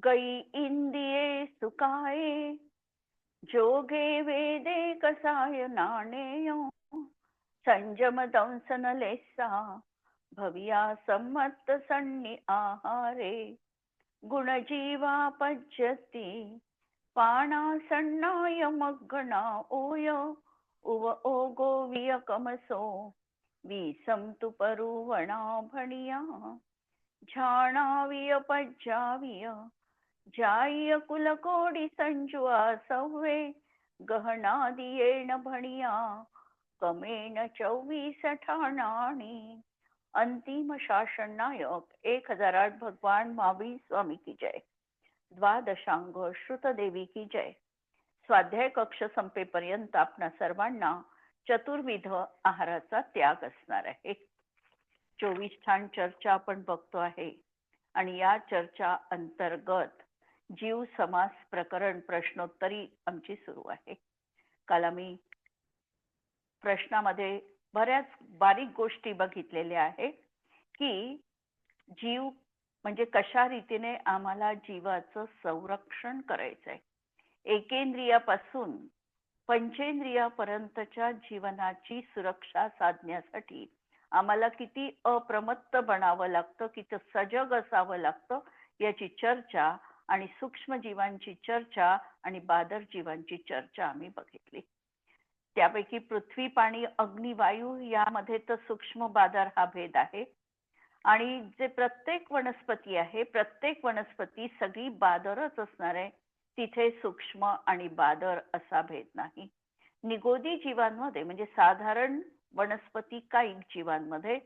गई इंदिये सुकाये, जोगे वेदे कसाय नाणेय, संजम दंसन लेसा, भविया सम्मत सन्नि आहारे, गुणजीवा पज्यती, पाणा सन्नाय मग्गणा ओय, उव ओगो वियकमसो, विसंतु परुवणा भणिया, झाणाविय पज्जाविय, जाय कुलकोडी संजुआ सव्वे, गहनादियेण भणिया, कमेण 24 ठाणाणी. अंतिम शासन नायक 1008 भगवान महावीर स्वामी की जय. द्वादशांग श्रुतदेवी की जय. स्वाध्याय कक्ष संपेपर्यंत आपणा सर्वांना चतुर्विध आहाराचा त्याग असणार आहे. 24 ठाण चर्चा आपण बघतो आहे आणि या चर्चा अंतर्गत जीव समास प्रकरण प्रश्नोत्तरी आमची सुरू आहे. काल आम्ही प्रश्नामध्ये बऱ्याच बारीक गोष्टी बघितलेल्या आहेत की जीव म्हणजे कशा रीतीने आम्हाला जीवाचं संरक्षण करायचं आहे. एकेंद्रियापासून पंचेंद्रियापर्यंतच्या जीवनाची सुरक्षा साधण्यासाठी आम्हाला किती अप्रमत्त बनावं लागतं, किती सजग असावं लागतं याची चर्चा आणि सूक्ष्म जीवांची चर्चा आणि बादर जीवांची चर्चा आम्ही बघितली. त्यापैकी पृथ्वी, पाणी, अग्नी, वायू यामध्ये तर सूक्ष्म बादर हा भेद आहे. आणि जे प्रत्येक वनस्पती आहे, प्रत्येक वनस्पती सगळी बादरच असणार आहे, तिथे सूक्ष्म आणि बादर असा भेद नाही. निगोदी जीवांमध्ये म्हणजे साधारण वनस्पती कायिक जीवांमध्ये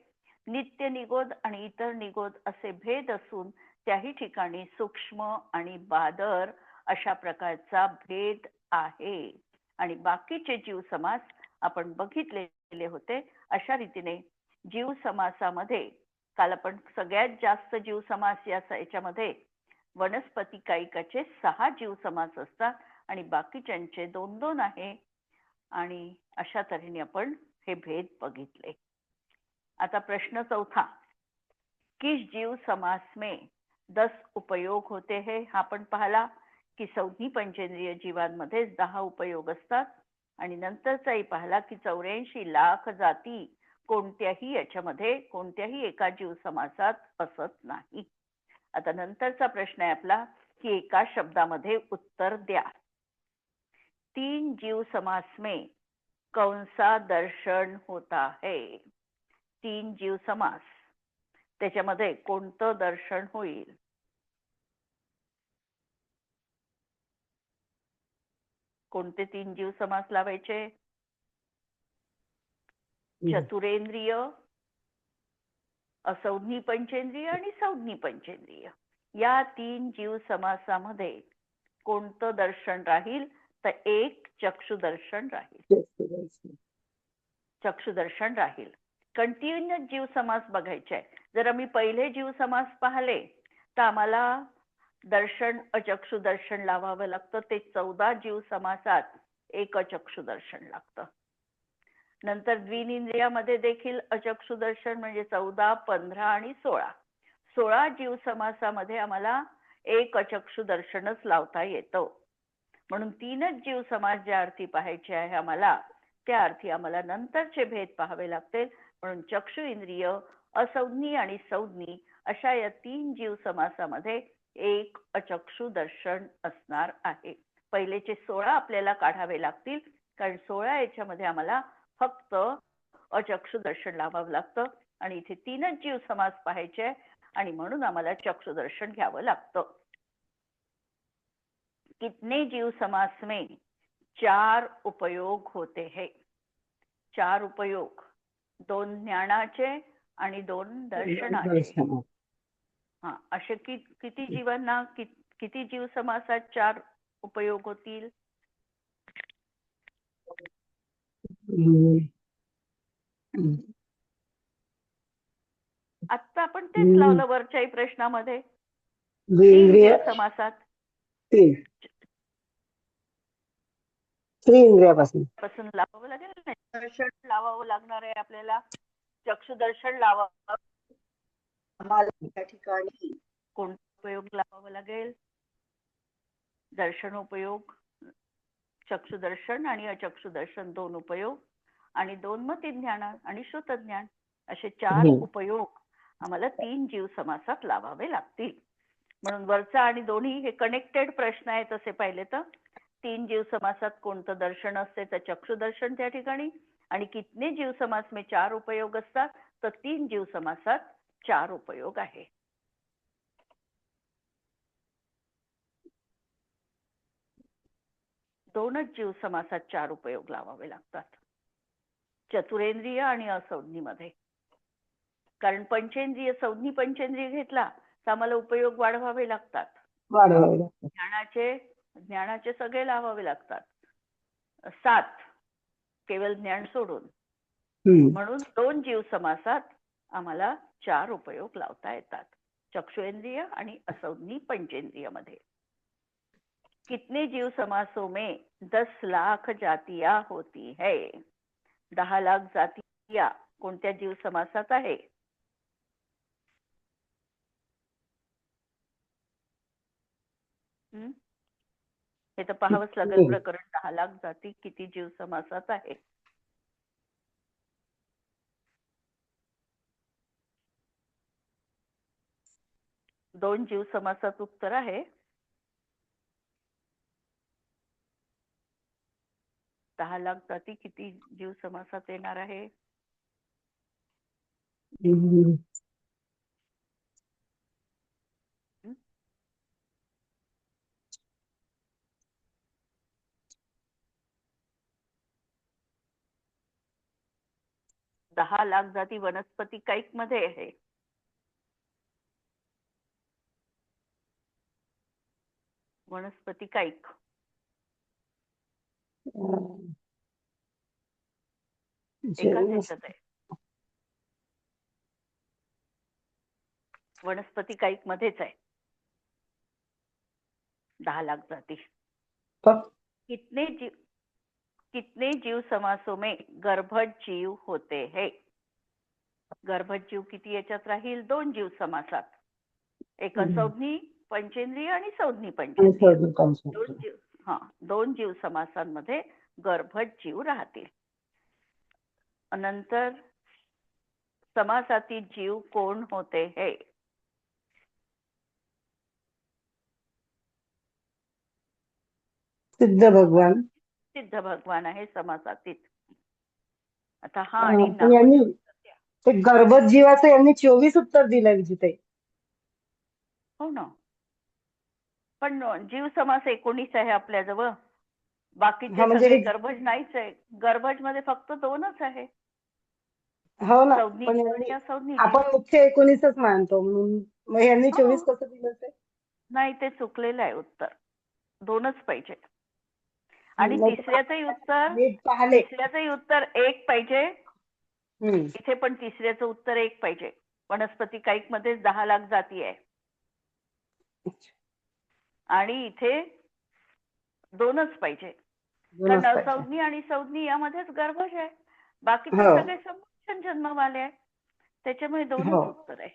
नित्य निगोद आणि इतर निगोद असे भेद असून त्याही ठिकाणी सूक्ष्म आणि बादर अशा प्रकारचा भेद आहे. आणि बाकीचे जीव समास आपण बघितलेले होते. अशा रीतीने जीव समासामध्ये काल आपण सगळ्यात जास्त जीव समास याच्यामध्ये वनस्पती कायिकाचे 6 जीव समास असतात आणि बाकीच्यांचे 2-2 आहे. आणि अशा तऱ्हेने आपण हे भेद बघितले. आता प्रश्न चौथा, किस जीव समास में 10 उपयोग होते हैं. हा पण पाहिला की संज्ञी पंचेंद्रिय जीवांमध्ये 10 उपयोग असतात आणि नंतरचाही पाहिला की 84 लाख जाती कोणत्याही याच्यामध्ये कोणत्याही एका जीव समासात असत नाही. आता नंतरचा प्रश्न आहे आपला की एका शब्दामध्ये उत्तर द्या. 3 जीव समास में कौन सा दर्शन होता है. 3 जीव समास त्याच्यामध्ये कोणतं दर्शन होईल. कोणते 3 जीव समास लावायचे. चतुरेंद्रिय, असंज्ञी पंचेंद्रिय आणि संज्ञी पंचेंद्रिय या 3 जीव समासामध्ये कोणतं दर्शन राहील तर एक चक्षुदर्शन राहील. चक्षुदर्शन राहील. कंटिन्युअस जीव समास बघायचे आहे. जर आम्ही पहिले जीव समास पाहिले तर आम्हाला दर्शन अचक्षुदर्शन लावावं लागतं. ते 14 जीव समासात एक अचक्षुदर्शन लागतं. नंतर द्विनिंद्रियामध्ये देखील अचक्षुदर्शन म्हणजे 14, 15 आणि 16 जीव समासामध्ये आम्हाला एक अचक्षुदर्शनच लावता येतं. म्हणून 3च जीव समास ज्या अर्थी पाहायचे आहे आम्हाला त्या अर्थी आम्हाला नंतरचे भेद पाहावे लागतील. म्हणून चक्षु इंद्रिय, असंज्ञी आणि संज्ञी अशा या 3 जीव समासामध्ये एक अचक्षु दर्शन असणार आहे. पहिलेचे 16 आपल्याला काढावे लागतील कारण 16 याच्यामध्ये आम्हाला फक्त अचक्षु दर्शन लावावं लागतं आणि इथे 3च जीव समास पाहायचे आहे आणि म्हणून आम्हाला चक्षु दर्शन घ्यावं लागतं. कितने जीव समास में 4 उपयोग होते हैं. 4 उपयोग, 2 ज्ञानाचे आणि 2 दर्शनाचे. हा, असे किती जीवांना किती जीव समासात 4 उपयोग होतील. आता आपण तेच लावलं वरच्याही प्रश्नामध्ये. 3 जीव समासात 3 इंद्रियापासून लावावं लागेल. दर्शन लावावं लागणार आहे आपल्याला. चक्षुदर्शन लावावं. त्या ठिकाणी कोणता उपयोग लावावा लागेल. दर्शन उपयोग, चक्षुदर्शन आणि अचक्षुदर्शन 2 उपयोग आणि 2 मती ज्ञान आणि श्रुतज्ञान असे 4 उपयोग आम्हाला 3 जीव समासात लावावे लागतील. म्हणून वरचा आणि दोन्ही हे कनेक्टेड प्रश्न आहेत असे पाहिले तर 3 जीव समासात कोणतं दर्शन असते तर चक्षुदर्शन त्या ठिकाणी, आणि कितने जीव समास में 4 उपयोग असतात तर 3 जीव समासात 4 उपयोग आहे. दोनच जीव समासात 4 उपयोग लावावे लागतात, चतुरेंद्रिय आणि असंज्ञीमध्ये. कारण पंचेंद्रिय संज्ञी पंचेंद्रिय घेतला तर आम्हाला उपयोग वाढवावे लागतात. ज्ञानाचे सगळे लावावे लागतात, 7 केवळ ज्ञान सोडून. म्हणून 2 जीव समासात आम्हाला 4 उपयोग लावता येतात, चक्षुरेंद्रिय आणि असंज्ञी पंचेंद्रिय मध्ये. कितने जीव समासों में 10 लाख जातियां होती है. 10 लाख जातियां कोणत्या जीव समासात आहे? हे तर पाहावंच लागेल. प्रकरण 10 लाख जाती किती जीव समासात आहे. दोन जीव समासात उत्तर आहे. 10 लाख जाती किती जीव समासात येणार आहे? दहा लाख जाती वनस्पती काईक मध्ये आहे. वनस्पती काईक एकाच ह्याच्यात आहे. वनस्पती काईक मध्येच आहे 10 लाख जाती. कितने जीव समासों में गर्भज जीव होते हैं. गर्भज जीव किती याच्यात राहील? 2 जीव समासात. एक असंज्ञी पंचेंद्रिय आणि संज्ञी पंचेंद्रिय. 2 जीव समासांमध्ये गर्भज जीव राहतील. नंतर समासातील जीव कोण होते हैं? सिद्ध भगवान. सिद्ध भगवान आहे समासातील. आता हा आणि यांनी ते गर्भज जीवाचं यांनी 24 उत्तर दिलं विजिताई. हो ना, पण जीव समास 19 आहे आपल्याजवळ. बाकीचे सगळे गर्भज नाहीच आहे. गर्भज मध्ये फक्त 2च आहे. हो ना, आपण मुख्य 19च मानतो. मग यांनी 24 कसं दिलं ते? नाही, ते चुकलेलं आहे उत्तर. 2च पाहिजे. आणि तिसऱ्याचंही उत्तर 1 पाहिजे. इथे पण तिसऱ्याचं उत्तर 1 पाहिजे. वनस्पती काईक मध्ये 10 लाख जाती आहे आणि इथे 2च पाहिजे. कारण असंज्ञी आणि संज्ञी यामध्येच गर्भज आहे. बाकीचे सगळे संमोक्षण जन्मवाले आहे. त्याच्यामुळे 2च उत्तर आहे.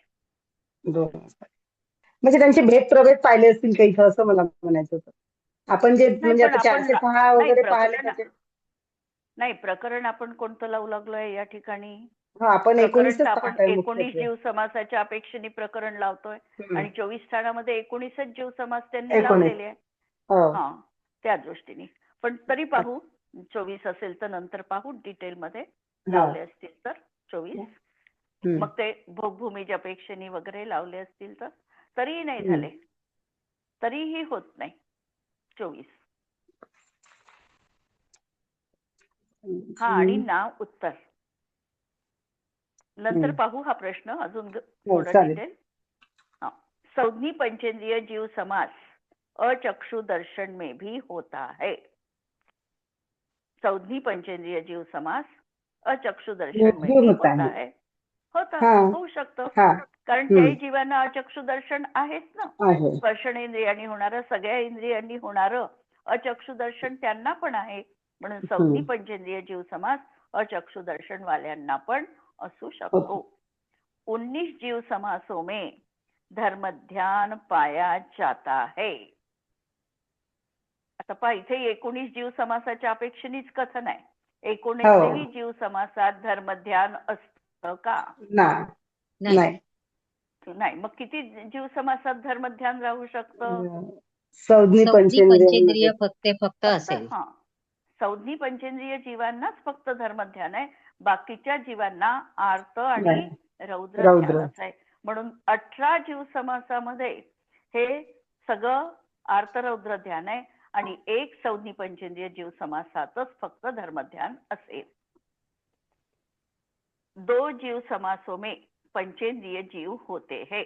म्हणजे त्यांचे भेद प्रभेद पाहिले असतील काही असं मला म्हणायचं होतं. आपण जे म्हणजे आता 406 वगैरे पाहिले त्याचे. नाही, प्रकरण आपण कोणतं लावू लागलोय या ठिकाणी? आपण 19 जीव समासाच्या अपेक्षेने प्रकरण लावतोय आणि 24 स्थानामध्ये 19च जीव समास त्यांनी लावलेले आहे. त्या दृष्टीने. पण तरी पाहू, 24 असेल तर नंतर पाहू डिटेल मध्ये. लावले असतील तर 24, मग ते भोगभूमीच्या अपेक्षेने वगैरे लावले असतील तर तरीही नाही झाले, तरीही होत नाही 24. आणि नाव उत्तर नंतर पाहू हा प्रश्न अजून थोडा डिटेल. संज्ञी पंचेंद्रिय जीव समास अचक्षु दर्शन में भी होता है. संज्ञी पंचेंद्रिय जीव समास अचक्षु दर्शन में भी होता है. होऊ शकतं. कारण त्याही जीवांना अचक्षु दर्शन आहेच ना. स्पर्शनेंद्रियांनी होणारं, सगळ्या इंद्रियांनी होणारं अचक्षु दर्शन त्यांना पण आहे. म्हणून संज्ञी पंचेंद्रिय जीव समास अचक्षु दर्शन वाल्यांना पण असू शकतो. 19 जीव समासों में धर्म ध्यान पाया जाता है. तर पहा इथे 19 जीव समासाच्या अपेक्षेनेच कथन आहे. हो 19ही जीव समासात धर्मध्यान असतं का? नाही. नाही. नाही. मग किती जीव समासात धर्मध्यान राहू शकतं? संज्ञी संज्ञी पंचेंद्रियांमध्ये पंचेंद्रिय फक्त असेल. हा, संज्ञी पंचेंद्रिय जीवांनाच फक्त धर्मध्यान आहे. बाकीच्या जीवांना आर्त आणि नाही. रौद्र रौद्र. ध्यानच आहे. म्हणून 18 जीव समासामध्ये हे सगळं आर्त रौद्र ध्यान आहे आणि एक संज्ञी पंचेंद्रिय जीव समासातच फक्त धर्मध्यान असेल. दो जीव समासों में पंचेंद्रिय जीव होते हैं.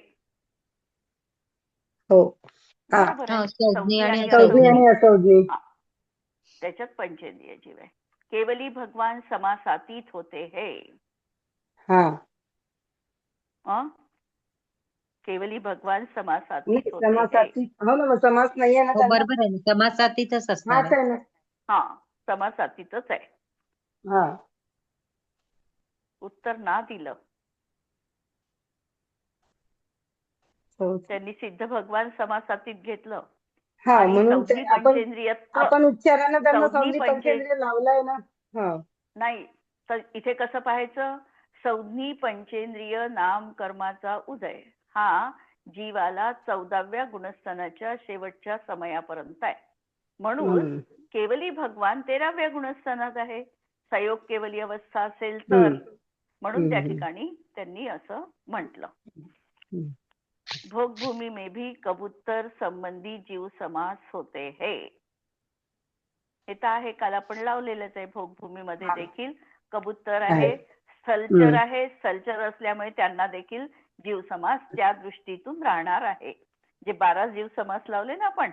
हो. हा. बरोबर हो, आहे. संज्ञी संज्ञी आणि आणि संज्ञी असंज्ञी. आणि असंज्ञी. हा, त्याच्यात पंचेंद्रिय जीव आहे. केवली भगवान समासातीत होते हैं. हा. केवली भगवान नाही, समासातीत होते हैं. समासाती. हो ना, मग समास नाहीये ना हो, त्यांना. बरोबर आहे ना, समासातीतच असणार हाच आहे. आहे ना. हा, समासातीतच आहे. हा. उत्तर ना दिलं. हो. त्यांनी सिद्ध भगवान समासातीत घेतलं हा, आणि म्हणून ते संज्ञी पंचेंद्रियत्व आपण उच्चारानं त्यांना संज्ञी संज्ञी पंचेंद्रिय लावलंय ना. हा. नाही, तर इथे कसं पाहायचं? संज्ञी पंचेंद्रिय नाम कर्माचा उदय हा जीवाला 14व्या गुणस्थानाच्या शेवटच्या समयापर्यंत आहे. म्हणून केवली भगवान 13व्या गुणस्थानात आहे. संयोग केवली अवस्था असेल तर. म्हणून त्या ठिकाणी त्यांनी असं म्हटलं. भोग भूमि में भी कबूतर संबंधी जीव समास होते है. हे तर आहे, काल आपण लावलेलंच आहे. भोगभूमीमध्ये देखील कबूतर आहे, स्थलचर आहे. स्थलचर असल्यामुळे त्यांना देखील जीव समास त्या दृष्टीतून राहणार आहे. जे 12 जीव समास लावले ना आपण,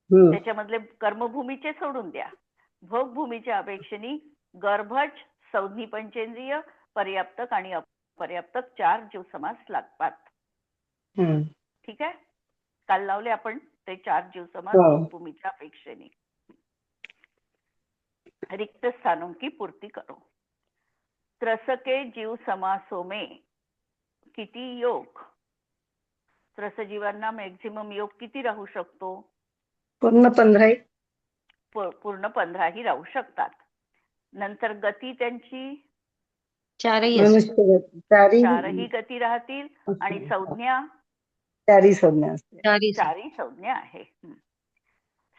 त्याच्यामधले कर्मभूमीचे सोडून द्या. भोगभूमीच्या अपेक्षेने गर्भज, संज्ञी पंचेंद्रिय, पर्याप्तक आणि अपर्याप्तक 4 जीव समास लागतात. ठीक आहे. काल लावले आपण ते 4 जीव समास भोगभूमीच्या अपेक्षेने. रिक्त स्थानों की पूर्ति करो. त्रसके जीव समासों में किती योग? त्रसजीवांना मॅक्झिमम योग किती राहू शकतो? पूर्ण 15. पूर्ण 15 ही राहू शकतात. नंतर गती त्यांची चारही गती राहतील आणि संज्ञा चारही संज्ञा असते. चारही संज्ञा आहे.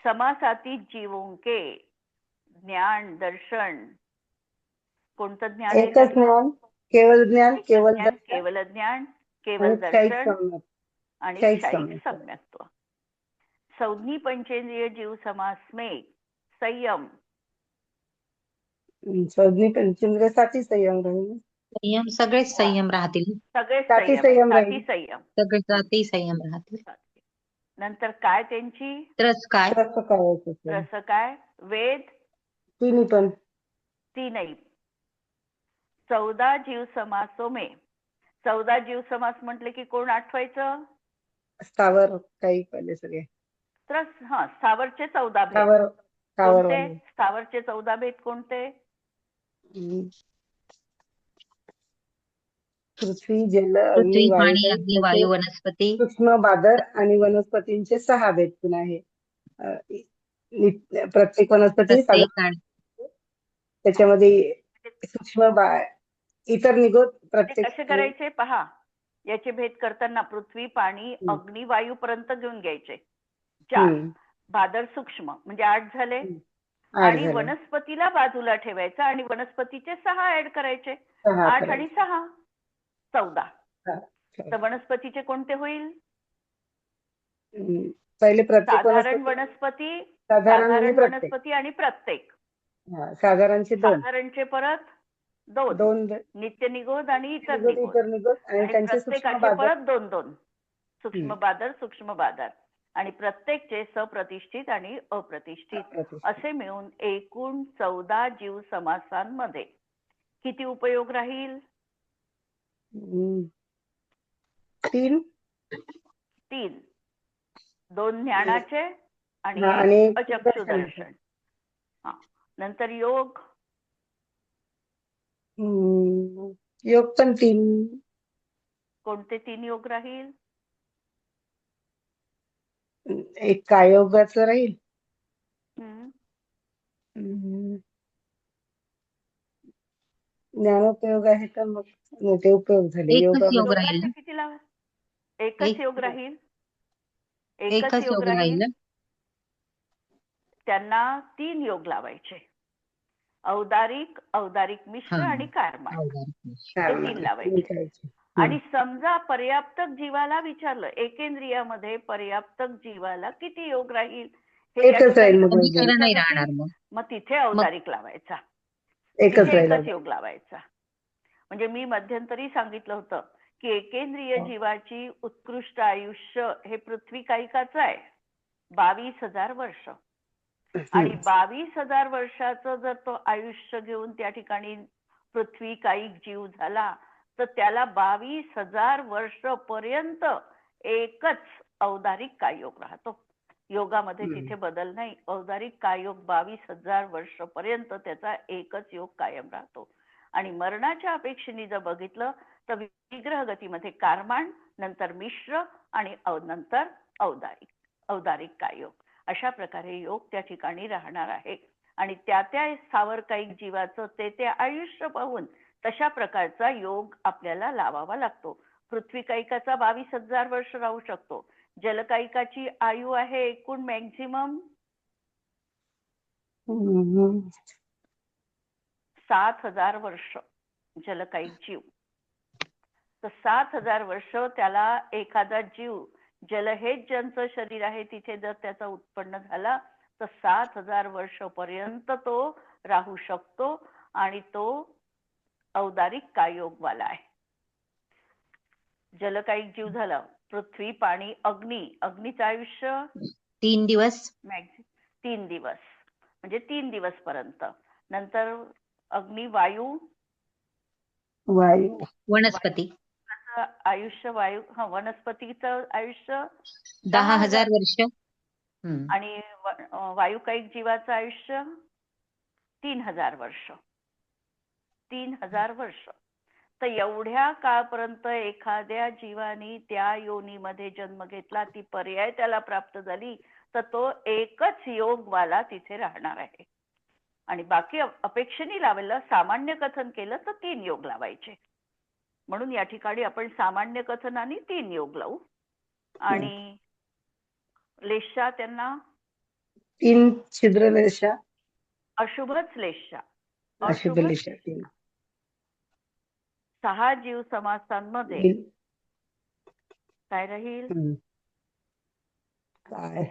समासाती जीवों के ज्ञान दर्शन कोणतं ज्ञान आहे? एकच ज्ञान, केवल ज्ञान, केवल दर्शन, केवल ज्ञान, केवल दर्शन आणि क्षयिक सम्यक्त्व. संज्ञी पंचेंद्रिय जीव समास में संयम. संज्ञी पंचेंद्रियसाठी संयम राहील. संयम, सगळेच संयम राहतील. सगळेच साती संयम राहील. सगळे जाती संयम राहतील. नंतर काय त्यांची? त्रस काय? त्रस काय? वेद तिन्ही पण. तीनही. 14 जीव समासों में. 14 जीव समास म्हटले की कोण आठवायचं? स्थावर काही पहिले सगळे. त्रस. हा, स्थावरचे 14 भेद कोणते? स्थावरचे 14 भेद कोणते? पृथ्वी, जल, पृथ्वी, अग्नी, पाणी, अग्नी, वायू, वनस्पती, सूक्ष्म बादर आणि वनस्पतींचे 6 भेद पुन्हा आहे. प्रत्येक वनस्पती त्याच्यामध्ये सूक्ष्म इतर निगोद प्रत्येक. कसे करायचे पहा. याचे भेद करताना पृथ्वी, पाणी, अग्नी, वायू पर्यंत घेऊन घ्यायचे. 4. बादर सूक्ष्म म्हणजे 8 झाले. आणि वनस्पतीला बाजूला ठेवायचं आणि वनस्पतीचे 6 ऍड करायचे. 8 आणि 6 14. तर वनस्पतीचे कोणते होईल? पहिले प्रत्येक साधारण वनस्पती, साधारण वनस्पती आणि प्रत्येक. साधारणचे परत 2, नित्य निगोद आणि इतर निगोद. आणि प्रत्येकाचे परत 2 सूक्ष्म बादर, सूक्ष्म बादर आणि प्रत्येकचे सप्रतिष्ठित आणि अप्रतिष्ठित असे मिळून एकूण 14 जीव समासांमध्ये किती उपयोग राहील? 3. 2 ज्ञानाचे आणि अचक्षु दर्शन. नंतर योग. योग पण 3. कोणते 3 योग राहील? एक काय योगाचं राहील. हम्म. हम्म. ज्ञानोपयोग आहे तर मग मोठे उपयोग झाले. एकच योग योगामध्ये राहील योगाचे ना? किती एकच योग राहील. एकच एकच योग योग राहील राहील. ना? त्यांना 3 योग लावायचे. औदारिक, औदारिक मिश्र हा आणि कारमान. अवघड. हे 3 लावायचे. करायचे. आणि समजा पर्याप्तक जीवाला विचारलं, एकेंद्रियामध्ये पर्याप्तक जीवाला किती योग राहील हे या एकच राहील ठिकाणी मग तुम्ही म्हणजे. मिश्र चर्चा नाही घेतली. राहणार मग. मग तिथे मग औदारिक लावायचा. एकच तिथे राहील. एकच योग लावायचा. म्हणजे मी मध्यंतरी सांगितलं होतं की एकेंद्रिय जीवाची उत्कृष्ट आयुष्य हे पृथ्वी कायिकाचं आहे 22,000 वर्ष. आणि 22,000 वर्षाचं जर तो आयुष्य घेऊन त्या ठिकाणी पृथ्वी कायिक जीव झाला तर त्याला 22,000 वर्ष पर्यंत एकच औदारिक कायोग राहतो. योगामध्ये तिथे बदल नाही. औदारिक कायोग 22,000 वर्ष पर्यंत त्याचा एकच योग कायम राहतो. आणि मरणाच्या अपेक्षेने जर बघितलं तर विग्रह गतीमध्ये कारमान, नंतर मिश्र आणि नंतर औदारिक कायोग अशा प्रकारे योग त्या ठिकाणी राहणार आहे. आणि त्या सावरकायिक जीवाचं ते आयुष्य पाहून तशा प्रकारचा योग आपल्याला लावावा लागतो. पृथ्वी कायिकाचा 22,000 वर्ष राहू शकतो. जलकायिकाची आयु आहे एकूण मॅक्झिमम 7,000 वर्ष जलकायिक जीव. तर 7,000 वर्ष त्याला एखादा जीव जल हेच ज्यांचं शरीर आहे तिथे जर त्याचा उत्पन्न झाला तर 7,000 वर्ष पर्यंत तो राहू शकतो आणि तो औदारिक कायोगवाला आहे. जलकायिक जीव झाला पृथ्वी, पाणी, अग्नीचं आयुष्य 3 दिवस. 3 दिवस म्हणजे 3 दिवस पर्यंत. नंतर अग्नी, वायू, वनस्पती आयुष्य वायू वनस्पतीचं आयुष्य 10,000 वर्ष. आणि वायुकायिक जीवाचं आयुष्य 3,000 वर्ष. 3,000 वर्ष. तर एवढ्या काळपर्यंत एखाद्या जीवानी त्या योनीमध्ये जन्म घेतला, ती पर्याय त्याला प्राप्त झाली तर तो एकच योगवाला तिथे राहणार आहे. आणि बाकी अपेक्षेने लावलं, सामान्य कथन केलं तर 3 योग लावायचे. म्हणून या ठिकाणी आपण सामान्य कथनाने 3 योग लावू. आणि लेशा त्यांना 3 छिद्र लेशा, अशुभच लेशा, अशुभ लेशा 3. 6 जीव समासांमध्ये काय राहील? काय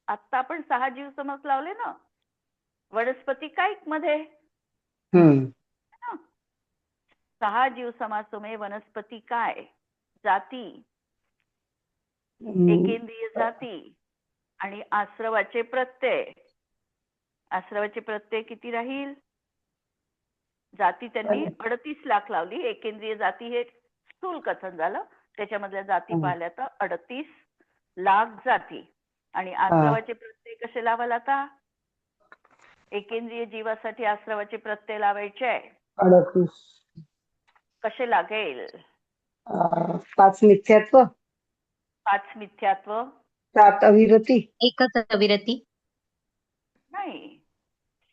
आता आपण 6 जीव समास लावले ना वनस्पती कायिक मध्ये. 6 जीव समासोमे वनस्पती काय जाती, एकेंद्रिय जाती आणि आश्रवाचे प्रत्यय. आश्रवाचे प्रत्यय किती राहील? जाती त्यांनी 38 लाख लावली. एकेंद्रिय जाती हे स्थूल कथन झालं. त्याच्यामधल्या जाती पाहिल्या तर 38 लाख जाती. आणि आश्रवाचे प्रत्यय कसे लावाल? आता एकेंद्रिय जीवासाठी आश्रवाचे प्रत्यय लावायचे 38. कसे लागेल? 5 मिथ्यात्व, 5 मिथ्यात्व, 7 अविरती, एकच अविरती नाही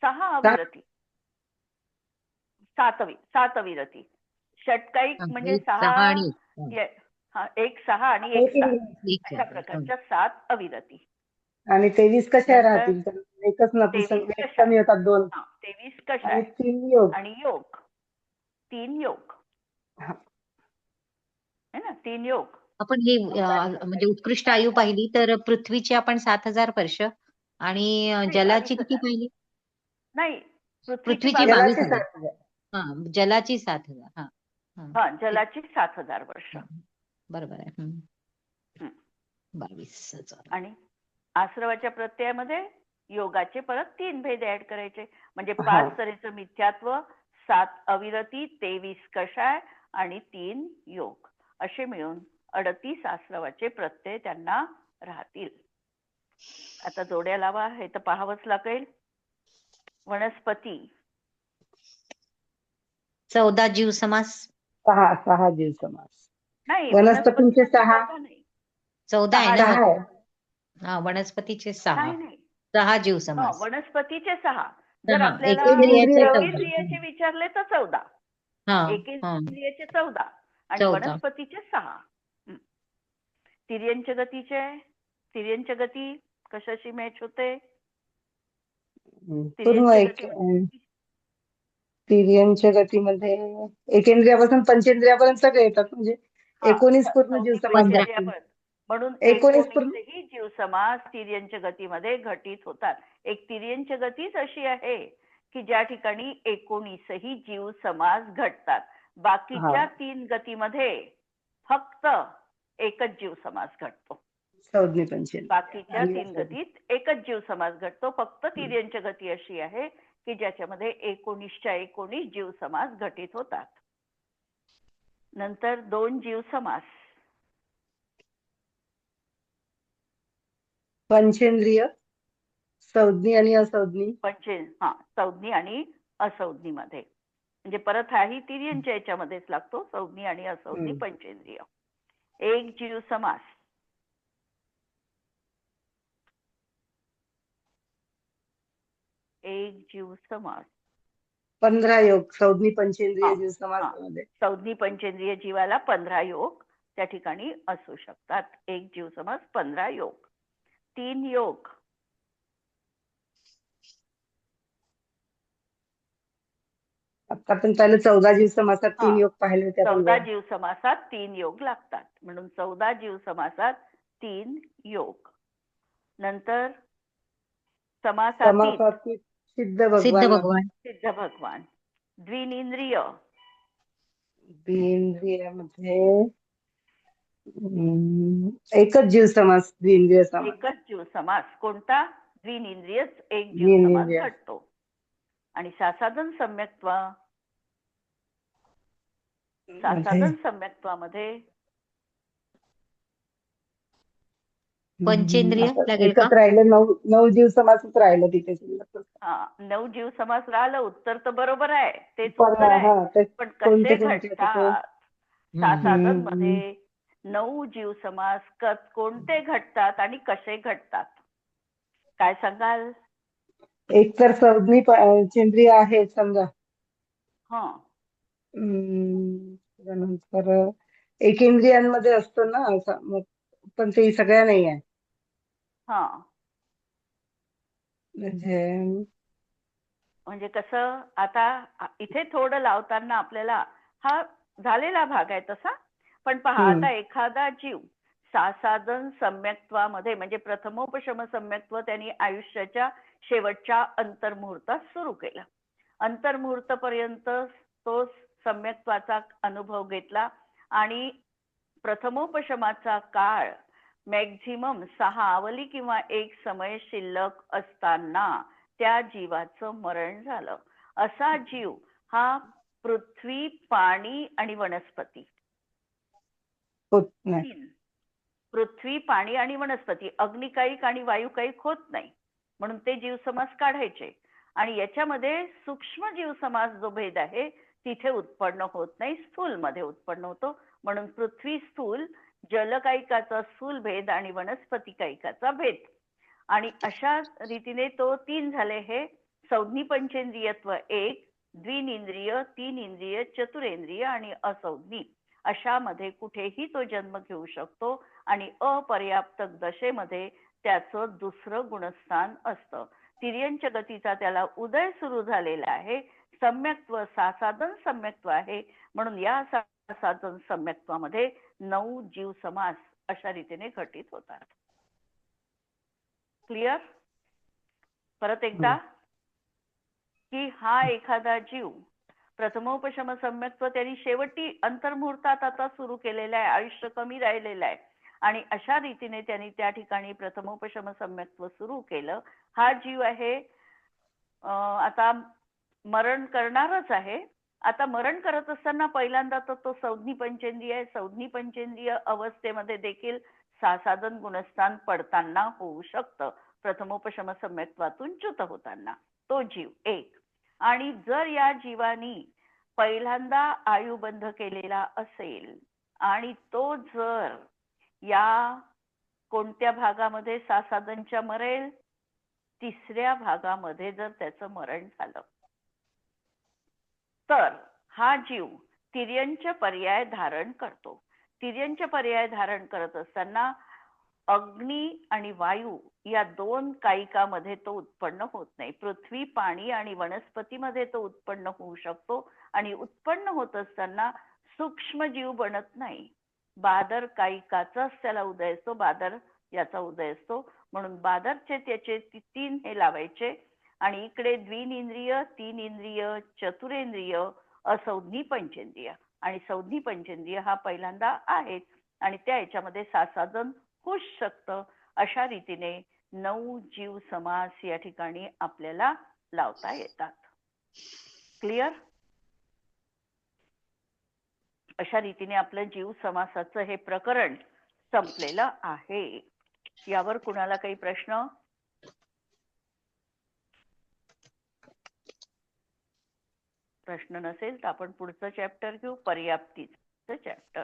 6 अविरती, 7 अविरती. षटकाईक म्हणजे 6 आणि 1 6 आणि 1 7 अशा प्रकारच्या 7 अविरती. आणि 23 कशा राहतील? एकच नपुंसक, कमी होतात 2. 23 कशा आणि आहे? 3 योग आणि योग 3 योग है ना. 3 योग. आपण हे म्हणजे उत्कृष्ट आयु पाहिली तर पृथ्वीची आपण 7,000 वर्ष आणि जलाची किती पाहिली? नाही, पृथ्वीची 22,000. हा, जलाची 7,000. हा, जलाची 7,000 वर्ष. बरोबर आहे. 22,000. आणि आश्रवाच्या प्रत्ययामध्ये योगाचे परत 3 भेद ऍड करायचे. म्हणजे 5 तऱ्हेचं मिथ्यात्व, 7 अविरती, 23 कषाय आणि 3 योग असे मिळून 38 आश्रवाचे प्रत्यय त्यांना राहतील. आता जोड्या लावा, हे तर पाहावंच लागेल. वनस्पती 14 जीव समास. 6 जीव समास. नाही, वनस्पतींचे 6. 14 आहे ना. वनस्पतीचे 6 नाही नाही 6 जीव समास. वनस्पतीचे 6. जर 6 आपल्याला एकेंद्रियाचे 14. एकेंद्रियाचे विचारले तर 14. एकेंद्रियाचे 14 आणि 14. वनस्पतीचे 6. तिर्यंच गतीचे तिर्यंच गती कशाशी मॅच होते? पूर्ण तिर्यंच्या गतीमध्ये एकेंद्रियापासून पंचेंद्रियापर्यंत सगळे येतात, म्हणजे 19 पूर्ण जीव समास लागतील. म्हणून 19 पूर्ण 19ही जीव समास तिर्यंच गतीमध्ये घटित होतात. एक तिर्यंच गतीच अशी आहे की ज्या ठिकाणी 19ही जीव समास घडतात. बाकीच्या 3 गतीमध्ये फक्त एकच जीव समास घडतो. संज्ञा पंचेंद्रिय बाकीच्या 3 गतीत एकच जीव समास घडतो. फक्त तिर्यंच गती अशी आहे की ज्याच्यामध्ये 19च्या 19 जीव समास घटित होतात. नंतर 2 जीव समास. पंचेंद्रिय, संज्ञी आणि असंज्ञी. संज्ञी आणि असंज्ञी मध्ये, म्हणजे परत हाही तिर्यंच्या याच्यामध्येच लागतो, संज्ञी आणि असंज्ञी पंचेंद्रिय. 1 जीव समास. एक जीव समास. 15 योग संज्ञी पंचेंद्रिय जीव समासामध्ये. संज्ञी पंचेंद्रिय जीवाला 15 योग त्या ठिकाणी असू शकतात. एक जीव समास 15 योग. 3 योग. आता आपण पाहिलं 14 जीव समासात 3 योग पाहिले होते. 14 जीव समासात 3 योग लागतात, म्हणून 14 जीव समासात 3 योग. नंतर समासातीत सिद्ध भगवान. सिद्ध भगवान. द्विनिंद्रिय. द्विइंद्रियामध्ये एकच जीव समास. द्विइंद्रिय समास. एकच जीव समास. कोणता? द्विनिंद्रियच एक जीव समास घडतो. आणि सासाधन सम्यक्त्व. सासाधन सम्यक्त्वामध्ये पंचेंद्रिय लागेल का? राहिलं 9 जीव समासच राहिलं तिथे. 9 जीव समास राहिलं. उत्तर तर बरोबर आहे, तेच उत्तर आहे. पण कसे घडतात सासाधन मध्ये 9 जीव समास कोणते घडतात आणि कसे घडतात, काय सांगाल? एक तर संज्ञी पंचेंद्रिय आहे समजा. नंतर एकेंद्रियांमध्ये असतो ना, पण ते सगळ्या नाही आहे. म्हणजे कसं, आता इथे थोडं लावताना आपल्याला हा झालेला भाग आहे तसा, पण पहा आता एखादा जीव सासाधन सम्यक्त्वामध्ये, म्हणजे प्रथमोपशम सम्यक्त्व त्यांनी आयुष्याच्या शेवटच्या अंतर्मुहूर्तात सुरू केलं. अंतर्मुहूर्तपर्यंत तो सम्यक्त्वाचा अनुभव घेतला आणि प्रथमोपशमाचा काळ मॅक्झिमम 6 आवली किंवा 1 समय शिल्लक असताना त्या जीवाचं मरण झालं. असा जीव हा पृथ्वी, पाणी आणि वनस्पती, पृथ्वी, पाणी आणि वनस्पती, अग्निकायिक आणि वायुकायिक होत नाही, म्हणून ते जीव समास काढायचे. आणि याच्यामध्ये सूक्ष्म जीव समास जो भेद आहे तिथे उत्पन्न होत नाही, स्थूल मध्ये उत्पन्न होतो. म्हणून पृथ्वी स्थूल, जलकायिकाचा स्थूल भेद आणि वनस्पती कायिकाचा भेद. आणि अशा रीतीने तो 3 झाले. हे संज्ञी पंचेंद्रियत्व 1, द्विनिंद्रिय, 3 इंद्रिय, चतुरेंद्रिय आणि असंज्ञी, अशामध्ये कुठेही तो जन्म घेऊ शकतो. आणि अपर्याप्तक दशेमध्ये त्याचं दुसरं गुणस्थान असतं. तिर्यंच गतीचा त्याला उदय सुरू झालेला आहे. सम्यक्त्व सासाधन सम्यक्त्व आहे, म्हणून या सासाधन सम्यक्त्वामध्ये 9 जीव समास अशा रीतीने घटित होतात. क्लिअर? परत एकदा की हा एखादा जीव प्रथमोपशम सम्यक्त्व त्यांनी शेवटी अंतर्मुहूर्तात आता सुरू केलेला आहे, आयुष्य कमी राहिलेलं आहे, आणि अशा रीतीने त्यांनी त्या ठिकाणी प्रथमोपशम सम्यक्त्व सुरू केलं. हा जीव आहे आता मरण करणारच आहे. आता मरण करत असताना पहिल्यांदा तर तो संज्ञी पंचेंद्रिय आहे. संज्ञी पंचेंद्रिय अवस्थेमध्ये देखील सासाधन गुणस्थान पडताना होऊ शकतं, प्रथमोपशम सम्यक्त्वातून च्युत होताना. तो जीव एक. आणि जर या जीवानी पहिल्यांदा आयुबंध केलेला असेल आणि तो जर या कोणत्या भागामध्ये सासादंच्या मरेल? तिसऱ्या भागामध्ये जर त्याचं मरण झालं तर हा जीव तिर्यंच पर्याय धारण करतो. तिर्यंच पर्याय धारण करत असताना अग्नी आणि वायू या दोन कायिकामध्ये तो उत्पन्न होत नाही. पृथ्वी, पाणी आणि वनस्पतीमध्ये तो उत्पन्न होऊ शकतो आणि उत्पन्न होत असताना सूक्ष्म जीव बनत नाही. बादर कायिकाचाच त्याला उदय असतो, बादर याचा उदय असतो. म्हणून बादरचे त्याचे 3 हे लावायचे आणि इकडे द्विनिंद्रिय, 3 इंद्रिय, चतुरेंद्रिय, असंज्ञी पंचेंद्रिय. आणि संज्ञी पंचेंद्रिय हा पहिल्यांदा आहेच आणि त्या याच्यामध्ये सासादन होऊच शकतं. अशा रीतीने 9 जीव समास या ठिकाणी आपल्याला लावता येतात. क्लिअर? अशा रीतीने आपलं जीव समासाचं हे प्रकरण संपलेलं आहे. यावर कुणाला काही प्रश्न? प्रश्न नसेल तर आपण पुढचं चॅप्टर घेऊ, पर्याप्तीचं चॅप्टर.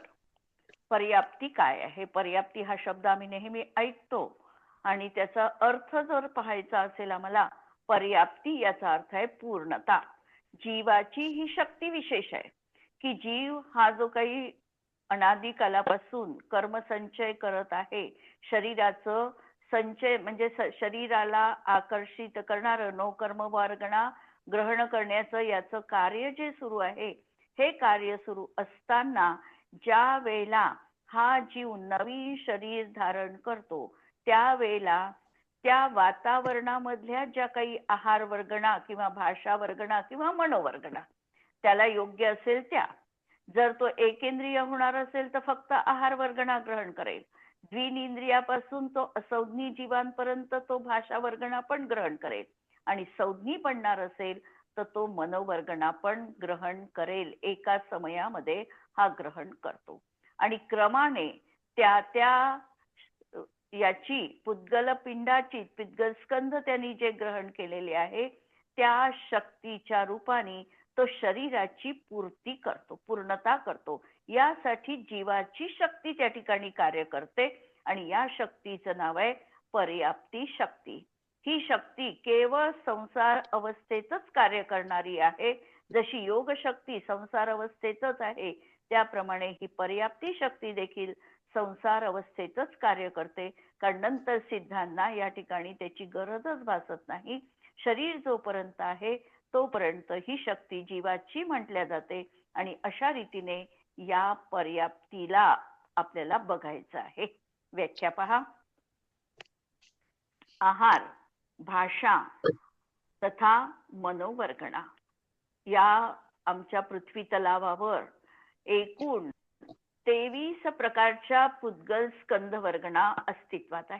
पर्याप्ती काय आहे? पर्याप्ती हा शब्द आम्ही नेहमी ऐकतो आणि त्याचा अर्थ जर पाहायचा असेल आम्हाला, पर्याप्ती याचा अर्थ आहे पूर्णता. जीवाची ही शक्ती विशेष आहे की जीव हा जो काही अनादी कालापासून कर्मसंचय करत आहे, शरीराचं संचय म्हणजे शरीराला आकर्षित करणारं नो कर्म वर्गणा ग्रहण करण्याचं याचं कार्य जे सुरू आहे, हे कार्य सुरू असताना ज्या वेळेला हा जीव नवीन शरीर धारण करतो त्यावेळेला त्या वातावरणामधल्या ज्या काही आहार वर्गणा किंवा भाषा वर्गणा किंवा मनोवर्गणा त्याला योग्य असेल त्या, जर तो एकेंद्रिय होणार असेल तर फक्त आहार वर्गणा ग्रहण करेल. द्विनिंद्रियापासून तो असंज्ञी जीवांपर्यंत तो भाषा वर्गणा पण ग्रहण करेल आणि संज्ञी बनणार असेल तर तो मनोवर्गणा पण ग्रहण करेल. एका समयामध्ये हा ग्रहण करतो आणि क्रमाने त्या याची पुद्गल पिंडाची पिद्गल स्कंध त्यांनी जे ग्रहण केलेले आहे त्या शक्तीच्या रूपाने तो शरीराची पूर्ती करतो, पूर्णता करतो. यासाठी जीवाची शक्ती त्या ठिकाणी कार्य करते आणि या शक्तीचं नाव आहे पर्याप्ती शक्ती. ही शक्ती केवळ संसार अवस्थेतच कार्य करणारी आहे. जशी योग शक्ती संसार अवस्थेतच आहे त्याप्रमाणे ही पर्याप्ती शक्ती देखील संसार अवस्थेतच कार्य करते. कारण नंतर सिद्धांना या ठिकाणी त्याची गरजच भासत नाही. शरीर जोपर्यंत आहे तोपर्यंत ही शक्ती जीवाची म्हटल्या जाते आणि अशा रीतीने या पर्याप्तीला आपल्याला बघायचं आहे. व्याख्या पहा. आहार, भाषा तथा मनोवर्गणा या आमच्या पृथ्वी तलावावर एकूण 23 प्रकारच्या पुद्गल स्कंध वर्गणा अस्तित्वात आहे.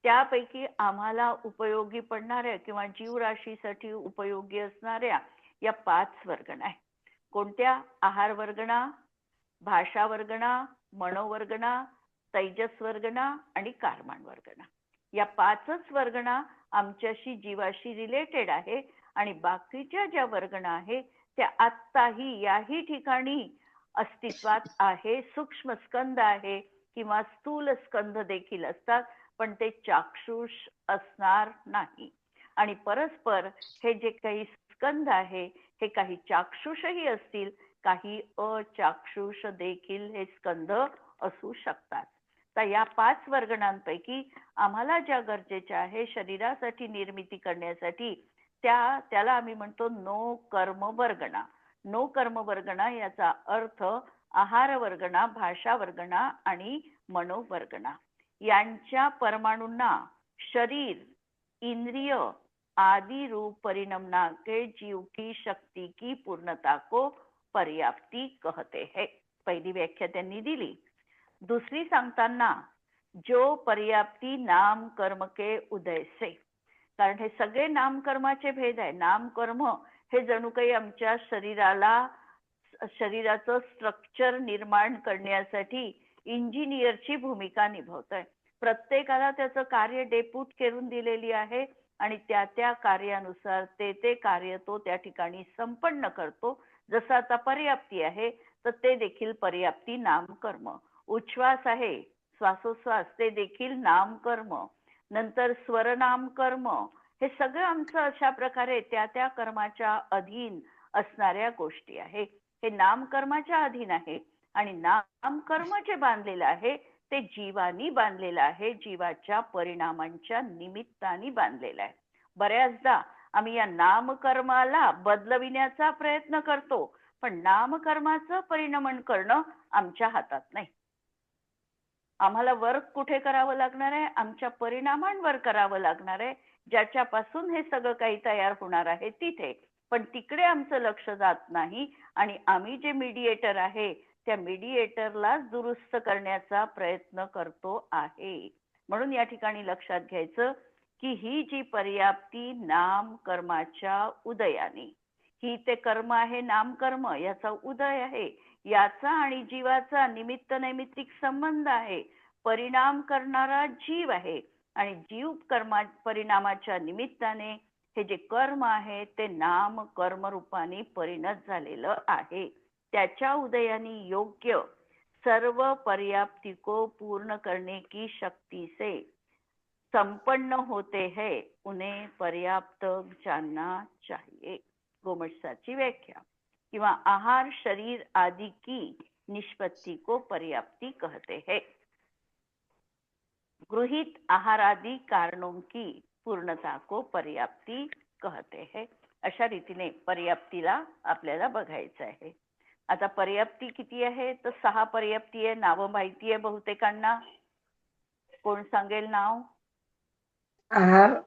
त्यापैकी आम्हाला उपयोगी पडणाऱ्या किंवा जीवराशीसाठी उपयोगी असणाऱ्या या 5 वर्गणा आहे. कोणत्या? आहार वर्गणा, भाषा वर्गणा, मनोवर्गणा, तैजस वर्गणा आणि कारमान वर्गणा. या 5च वर्गणा आमच्याशी जीवाशी रिलेटेड आहे आणि बाकीच्या ज्या वर्गणा आहे त्या आत्ताही याही ठिकाणी अस्तित्वात आहे. सूक्ष्म स्कंद आहे किंवा स्थूल स्कंद देखील असतात पण ते चाक्षुष असणार नाही. आणि परस्पर हे जे काही स्कंद आहे हे काही चाक्षुषही असतील, काही अचाक्षुष देखील हे स्कंद असू शकतात. तर या 5 वर्गणांपैकी आम्हाला ज्या गरजेच्या आहे शरीरासाठी निर्मिती करण्यासाठी त्याला आम्ही म्हणतो नो कर्म वर्गणा. नो कर्म वर्गणा याचा अर्थ आहार वर्गणा, भाषा वर्गणा आणि मनोवर्गणा. यांच्या परमाणुंना शरीर, इंद्रिय आदि रूप परिणमना के जीव की शक्ती की पूर्णता को पर्याप्ती कहते हैं. पहिली व्याख्या त्यांनी दिली. दुसरी सांगताना जो पर्याप्ती नाम कर्म के उदय से, कारण हे सगळे नामकर्माचे भेद आहे. नामकर्म हे जणू काही आमच्या शरीराचं स्ट्रक्चर निर्माण करण्यासाठी इंजिनियरची भूमिका निभावत आहे. प्रत्येकाला त्याचं कार्य डेप्यूट करून दिलेली आहे आणि त्या कार्यानुसार ते कार्य तो त्या ठिकाणी संपन्न करतो. जसं आता पर्याप्ती आहे तर ते देखील पर्याप्ती नामकर्म. उच्छ्वास आहे, श्वासोश्वास ते देखील नामकर्म, नंतर स्वरनाम कर्म, हे सगळं आमचं अशा प्रकारे त्या त्या कर्माच्या अधीन असणाऱ्या गोष्टी आहे. हे नामकर्माच्या अधीन आहे आणि नामकर्म जे बांधलेलं आहे ते जीवानी बांधलेलं आहे, जीवाच्या परिणामांच्या निमित्ताने बांधलेलं आहे. बऱ्याचदा आम्ही या नामकर्माला बदलविण्याचा प्रयत्न करतो, पण नामकर्माचं परिणमन करणं आमच्या हातात नाही. आम्हाला वर्क कुठे करावं लागणार आहे? आमच्या परिणामांवर करावं लागणार आहे, ज्याच्यापासून हे सगळं काही तयार होणार आहे तिथे. पण तिकडे आमचं लक्ष जात नाही आणि आम्ही जे मीडिएटर आहे त्या मीडिएटरला दुरुस्त करण्याचा प्रयत्न करतो आहे. म्हणून या ठिकाणी लक्षात घ्यायचं की ही जी पर्याप्ती नाम कर्माच्या उदयाने, ही ते कर्म आहे नामकर्म, याचा उदय आहे, याचा आणि जीवाचा निमित्त नैमित्तिक संबंध आहे. परिणाम करणारा जीव आहे आणि जीव परिणामाच्या निमित्ताने हे जे कर्म आहे ते नाम कर्म रूपाने परिणत झालेलं आहे. त्याच्या उदयाने योग्य सर्व पर्याप्ति को पूर्ण करने की शक्ति से संपन्न होते हैं, उन्हें पर्याप्त जानना चाहिए. गोमटसाची व्याख्या किंवा आहार शरीर आदि की निष्पत्ति को पर्याप्ति कहते हैं. गृहित आहार आदि कारणों की पूर्णता को पर्याप्ति कहते हैं. अशा रीतीने पर्याप्तीला आपल्याला बघायचं आहे. आता पर्याप्ती किती आहे? तर 6 पर्याप्ती आहे. नावं माहिती आहे बहुतेकांना. कोण सांगेल नाव? आहार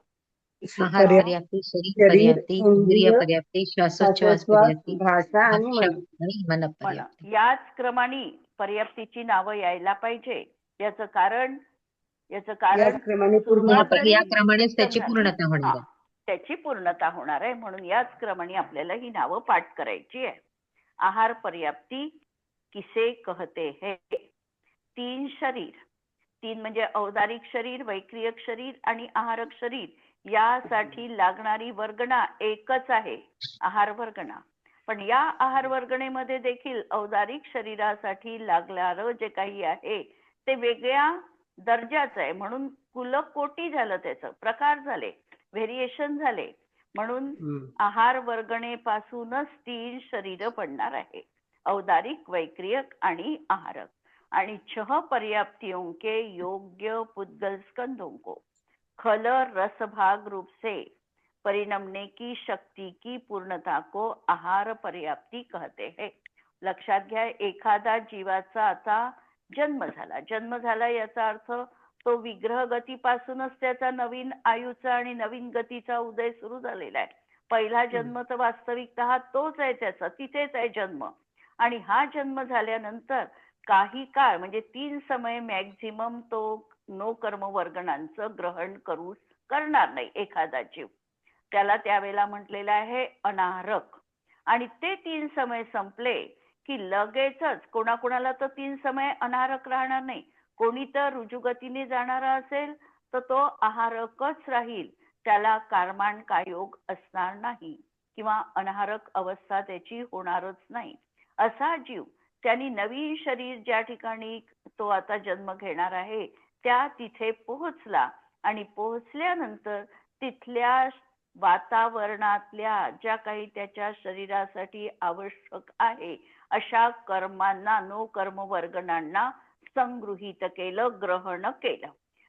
आहार पर्याप्ती, शरीर पर्याप्ती, इंद्रिय पर्याप्ती, श्वासोच्छ्वास पर्याप्ती, भाषा आणि मन पर्याप्ती. याच क्रमाने पर्याप्तीची नावं यायला पाहिजे. याचं कारण या क्रमानेच त्याची पूर्णता होणार आहे. त्याची पूर्णता होणार आहे, म्हणून याच क्रमाने आपल्याला ही नावं पाठ करायची आहे. आहार पर्याप्ती किसे कहते हैं? 3 शरीर, 3 म्हणजे औदारिक शरीर, वैक्रियक शरीर आणि आहारक शरीर, यासाठी लागणारी वर्गणा एकच आहे, आहार वर्गणा. पण या आहार वर्गणेमध्ये देखील औदारिक शरीरासाठी लागणारं जे काही आहे ते वेगळ्या दर्जाचं आहे, म्हणून कुलकोटी झालं, त्याचं प्रकार झाले, व्हेरिएशन झाले. म्हणून आहार वर्गणेपासूनच 3 शरीर पडणार आहे, औदारिक, वैक्रियक आणि आहारक. आणि 6 पर्याप्तियों के योग्य पुद्गल स्कंदों को खल रस भाग रूप से परिणमने की शक्ति की पूर्णता को आहार पर्याप्ति कहते हैं. लक्षात घ्या, एखादा जीवाचा आता जन्म झाला याचा अर्थ तो विग्रह गतीपासूनच त्याचा नवीन आयुचा आणि नवीन गतीचा उदय सुरू झालेला आहे. पहिला जन्म तर वास्तविकतः तोच आहे, त्याचा तिथेच आहे जन्म. आणि हा जन्म झाल्यानंतर काही काळ म्हणजे 3 समय मॅक्झिमम तो नो कर्म वर्गणांचं ग्रहण करणार नाही एखादा जीव. त्याला त्यावेळेला म्हटलेलं आहे अनारक. आणि ते 3 समय संपले की लगेचच कोणाकोणाला तर 3 समय अनारक राहणार नाही. कोणी तर रुजुगतीने जाणारा असेल तर तो आहारकच राहील, त्याला कार्माण कायोग असणार नाही किंवा अनाहारक अवस्था त्याची होणारच नाही. असा जीव त्यांनी नवीन शरीर ज्या ठिकाणी तो आता जन्म घेणार आहे त्या तिथे पोहोचला आणि पोहोचल्यानंतर तिथल्या वातावरणातल्या ज्या काही त्याच्या शरीरासाठी आवश्यक आहे अशा कर्मांना, नो कर्म वर्गणांना संगृहीत केलं, ग्रहण केलं.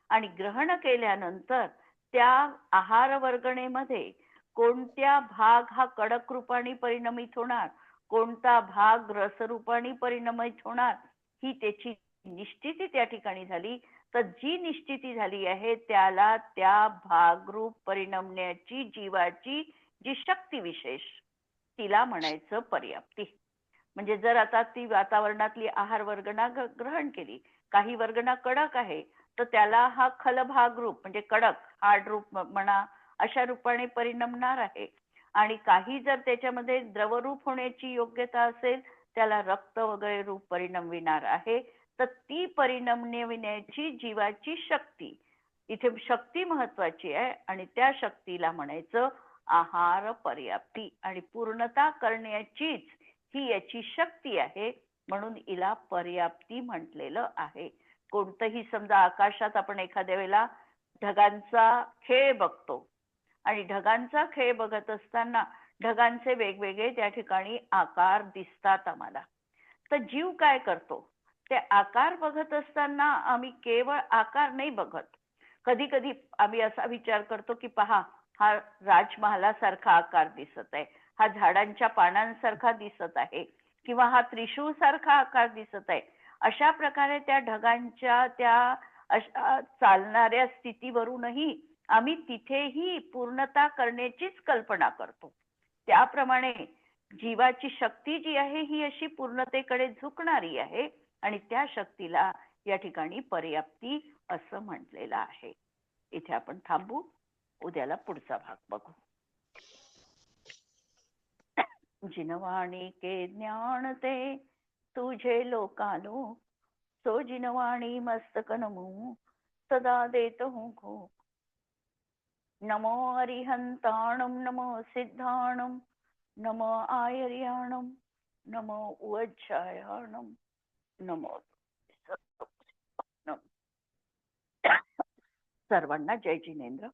आणि ग्रहण केल्यानंतर त्या आहार वर्गणेमध्ये कोणत्या भाग हा कडक रूपाने परिणमित होणार, कोणता भाग रसरूपाने परिणमित होणार, ही त्याची निश्चिती त्या ठिकाणी झाली. तर जी निश्चिती झाली आहे त्याला त्या भागरूप परिणमण्याची जीवाची जी शक्ती विशेष, तिला म्हणायचं पर्याप्ती. म्हणजे जर आता ती वातावरणातली आहार वर्गणा ग्रहण केली, काही वर्गणा कडक आहे तर त्याला हा खलभाग रूप म्हणजे कडक हार्ड रूप म्हणा अशा रूपाने परिणमणार आहे. आणि काही जर त्याच्यामध्ये द्रवरूप होण्याची योग्यता असेल त्याला रक्त वगैरे रूप परिणमविणार आहे. तर ती परिणमविण्याची जीवाची शक्ती, इथे शक्ती महत्वाची आहे आणि त्या शक्तीला म्हणायचं आहार पर्याप्ती. आणि पूर्णता करण्याचीच ही याची शक्ती आहे, म्हणून हिला पर्याप्ती म्हटलेलं आहे. कोणतंही समजा आकाशात आपण एखाद्या वेळेला ढगांचा खेळ बघतो आणि ढगांचा खेळ बघत असताना ढगांचे वेगवेगळे त्या ठिकाणी आकार दिसतात आम्हाला. तर जीव काय करतो, ते आकार बघत असताना आम्ही केवळ आकार नाही बघत. कधी कधी आम्ही असा विचार करतो की पहा, हा राजमहालासारखा आकार दिसत आहे, हा झाडांच्या पानांसारखा दिसत आहे, किंवा हा त्रिशूळ सारखा आकार दिसत आहे. अशा प्रकारे त्या ढगांच्या त्या चालणाऱ्या स्थितीवरूनही आम्ही तिथेही पूर्णता करण्याचीच कल्पना करतो. त्याप्रमाणे जीवाची शक्ती जी आहे ही अशी पूर्णतेकडे झुकणारी आहे आणि त्या शक्तीला या ठिकाणी पर्याप्ती असं म्हटलेलं आहे. इथे आपण थांबू, उद्याला पुढचा भाग बघू. जिनवाणी के ज्ञान ते तुझे लोकालो, सो जिनवाणी मस्तक नमो सदा देत हूँ को. नमो अरिहंताणम नमो सिद्धाणम नमो आयर्याणम नमो उज्जायाणम नमो सर्वांना जय जिनेंद्र.